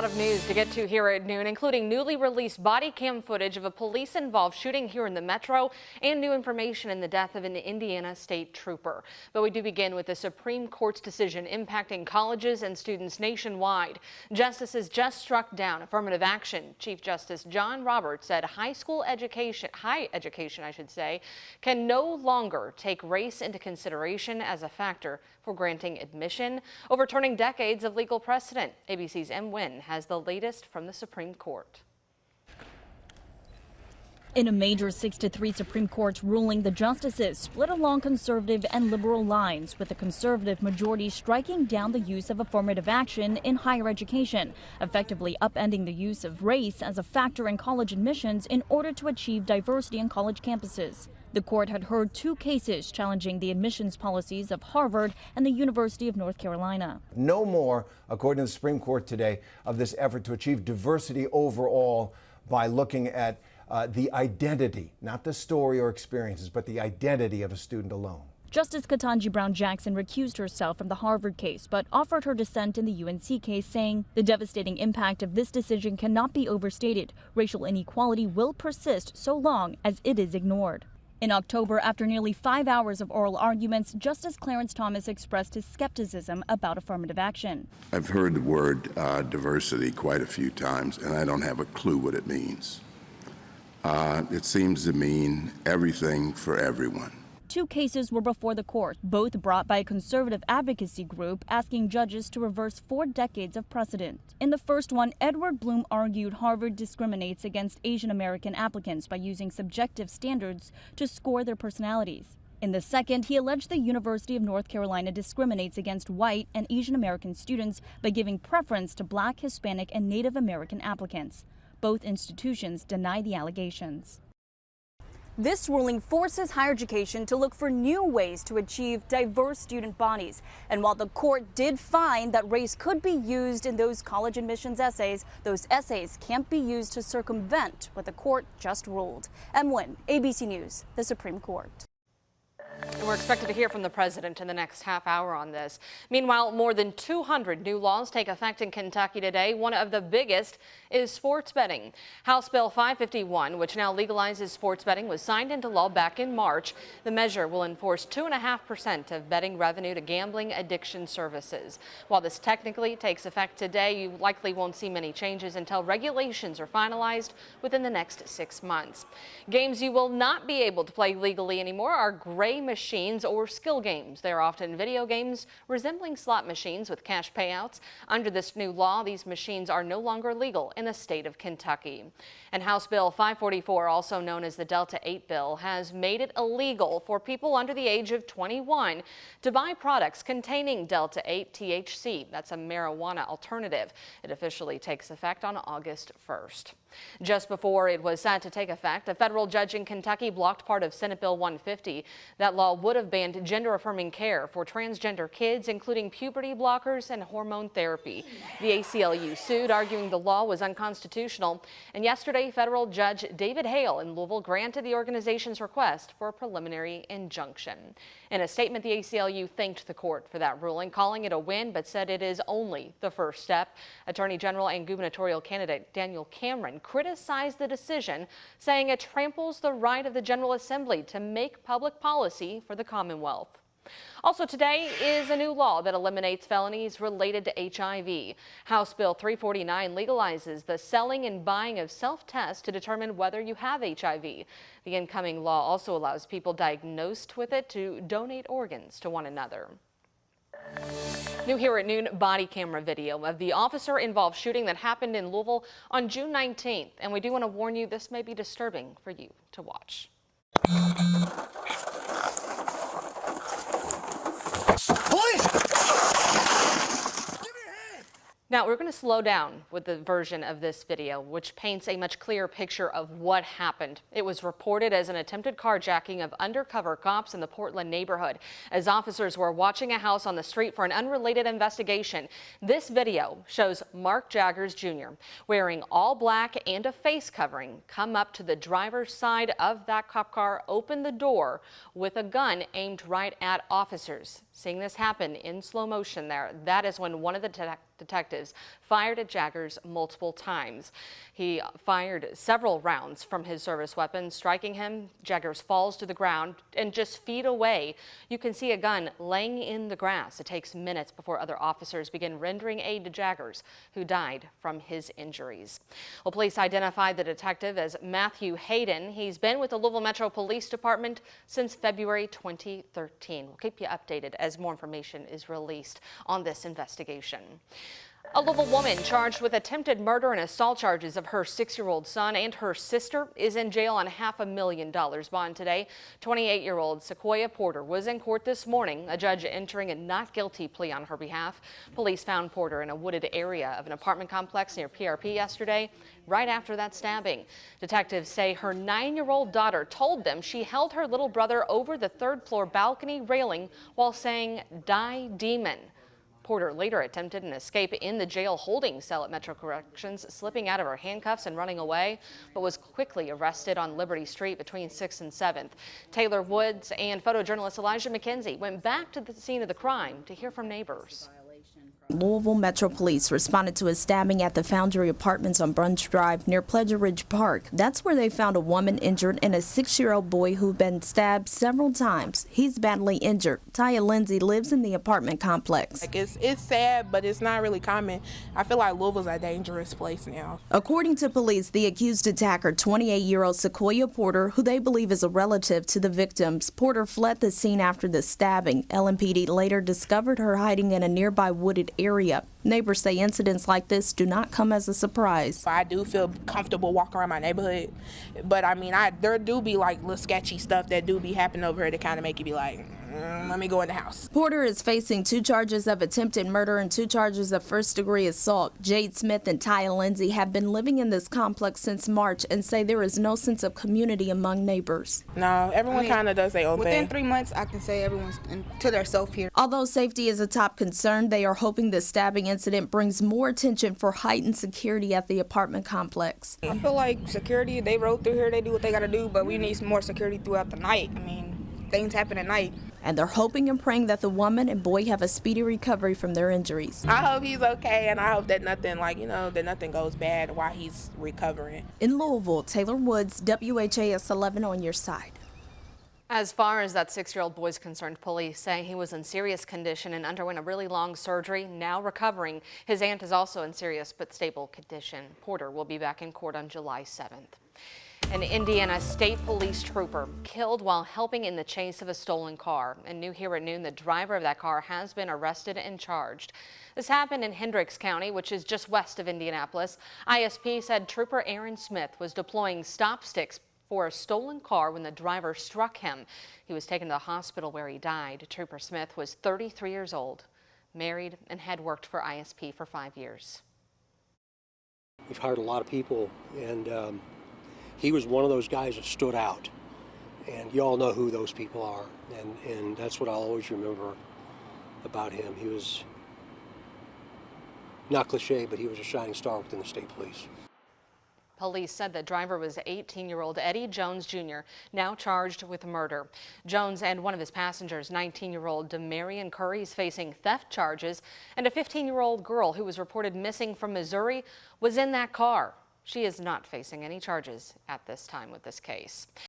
A lot of news to get to here at noon, including newly released body cam footage of a police-involved shooting here in the metro and new information in the death of an Indiana state trooper. But we do begin with the Supreme Court's decision impacting colleges and students nationwide. Justices just struck down affirmative action. Chief Justice John Roberts said high education, can no longer take race into consideration as a factor for granting admission, overturning decades of legal precedent. ABC's M. Wynn has the latest from the Supreme Court. In a major 6-3 Supreme Court ruling, the justices split along conservative and liberal lines, with the conservative majority striking down the use of affirmative action in higher education, effectively upending the use of race as a factor in college admissions in order to achieve diversity in college campuses. The court had heard 2 cases challenging the admissions policies of Harvard and the University of North Carolina. No more, according to the Supreme Court today, of this effort to achieve diversity overall by looking at the identity, not the story or experiences, but the identity of a student alone. Justice Ketanji Brown Jackson recused herself from the Harvard case, but offered her dissent in the UNC case, saying the devastating impact of this decision cannot be overstated. Racial inequality will persist so long as it is ignored. In October, after nearly 5 hours of oral arguments, Justice Clarence Thomas expressed his skepticism about affirmative action. I've heard the word diversity quite a few times, and I don't have a clue what it means. It seems to mean everything for everyone. 2 cases were before the court, both brought by a conservative advocacy group asking judges to reverse 4 decades of precedent. In the first one, Edward Bloom argued Harvard discriminates against Asian American applicants by using subjective standards to score their personalities. In the second, he alleged the University of North Carolina discriminates against white and Asian American students by giving preference to Black, Hispanic, and Native American applicants. Both institutions deny the allegations. This ruling forces higher education to look for new ways to achieve diverse student bodies. And while the court did find that race could be used in those college admissions essays, those essays can't be used to circumvent what the court just ruled. M. Wynn, ABC News, the Supreme Court. And we're expected to hear from the president in the next half hour on this. Meanwhile, more than 200 new laws take effect in Kentucky today. One of the biggest is sports betting. House Bill 551, which now legalizes sports betting, was signed into law back in March. The measure will enforce 2.5% of betting revenue to gambling addiction services. While this technically takes effect today, you likely won't see many changes until regulations are finalized within the next 6 months. Games you will not be able to play legally anymore are gray machines or skill games. They're often video games resembling slot machines with cash payouts. Under this new law, these machines are no longer legal in the state of Kentucky. And House Bill 544, also known as the Delta 8 bill, has made it illegal for people under the age of 21 to buy products containing Delta 8 THC. That's a marijuana alternative. It officially takes effect on August 1st. Just before it was set to take effect, a federal judge in Kentucky blocked part of Senate Bill 150. That law would have banned gender-affirming care for transgender kids, including puberty blockers and hormone therapy. The ACLU sued, arguing the law was unconstitutional. And yesterday, federal judge David Hale in Louisville granted the organization's request for a preliminary injunction. In a statement, the ACLU thanked the court for that ruling, calling it a win, but said it is only the first step. Attorney General and gubernatorial candidate Daniel Cameron criticized the decision, saying it tramples the right of the General Assembly to make public policy for the Commonwealth. Also today is a new law that eliminates felonies related to HIV. House Bill 349 legalizes the selling and buying of self-tests to determine whether you have HIV. The incoming law also allows people diagnosed with it to donate organs to one another. New here at noon, body camera video of the officer-involved shooting that happened in Louisville on June 19th. And we do want to warn you, this may be disturbing for you to watch. Now, we're going to slow down with the version of this video, which paints a much clearer picture of what happened. It was reported as an attempted carjacking of undercover cops in the Portland neighborhood as officers were watching a house on the street for an unrelated investigation. This video shows Mark Jaggers Jr. wearing all black and a face covering come up to the driver's side of that cop car, open the door with a gun aimed right at officers. Seeing this happen in slow motion there, that is when one of the detectives fired at Jaggers multiple times. He fired several rounds from his service weapon, striking him. Jaggers falls to the ground, and just feet away, you can see a gun laying in the grass. It takes minutes before other officers begin rendering aid to Jaggers, who died from his injuries. Well, police identified the detective as Matthew Hayden. He's been with the Louisville Metro Police Department since February 2013. We'll keep you updated as more information is released on this investigation. A Louisville woman charged with attempted murder and assault charges of her 6-year-old son and her sister is in jail on $500,000 bond today. 28-year-old Sequoia Porter was in court this morning, a judge entering a not guilty plea on her behalf. Police found Porter in a wooded area of an apartment complex near PRP yesterday, right after that stabbing. Detectives say her 9-year-old daughter told them she held her little brother over the third-floor balcony railing while saying, "Die, demon." Porter later attempted an escape in the jail holding cell at Metro Corrections, slipping out of her handcuffs and running away, but was quickly arrested on Liberty Street between 6th and 7th. Taylor Woods and photojournalist Elijah McKenzie went back to the scene of the crime to hear from neighbors. Louisville Metro Police responded to a stabbing at the Foundry Apartments on Brunch Drive near Pleasure Ridge Park. That's where they found a woman injured and a 6-year-old boy who'd been stabbed several times. He's badly injured. Taya Lindsay lives in the apartment complex. It's sad, but it's not really common. I feel like Louisville's a dangerous place now. According to police, the accused attacker, 28-year-old Sequoia Porter, who they believe is a relative to the victims. Porter fled the scene after the stabbing. LMPD later discovered her hiding in a nearby wooded area. Neighbors say incidents like this do not come as a surprise. I do feel comfortable walking around my neighborhood, but I mean, there do be like little sketchy stuff that do be happening over here to kind of make you be like, let me go in the house. Porter is facing 2 charges of attempted murder and 2 charges of first-degree assault. Jade Smith and Taya Lindsay have been living in this complex since March and say there is no sense of community among neighbors. No, everyone kind of does their own thing. Within 3 months, I can say everyone's to their self here. Although safety is a top concern, they are hoping the stabbing incident brings more attention for heightened security at the apartment complex. I feel like security, they rode through here, they do what they got to do, but we need some more security throughout the night. I mean, things happen at night. And they're hoping and praying that the woman and boy have a speedy recovery from their injuries. I hope he's okay, and I hope that nothing that nothing goes bad while he's recovering. In Louisville, Taylor Woods, WHAS11 on your side. As far as that 6-year-old boy is concerned, police say he was in serious condition and underwent a really long surgery, now recovering. His aunt is also in serious but stable condition. Porter will be back in court on July 7th. An Indiana State Police trooper killed while helping in the chase of a stolen car. And new here at noon, the driver of that car has been arrested and charged. This happened in Hendricks County, which is just west of Indianapolis. ISP said Trooper Aaron Smith was deploying stop sticks for a stolen car when the driver struck him. He was taken to the hospital where he died. Trooper Smith was 33 years old, married, and had worked for ISP for 5 years. We've hired a lot of people, and he was one of those guys that stood out. And you all know who those people are, and that's what I'll always remember about him. He was not cliche, but he was a shining star within the state police. Police said the driver was 18-year-old Eddie Jones Jr., now charged with murder. Jones and one of his passengers, 19-year-old Demarion Curry, is facing theft charges, and a 15-year-old girl who was reported missing from Missouri was in that car. She is not facing any charges at this time with this case.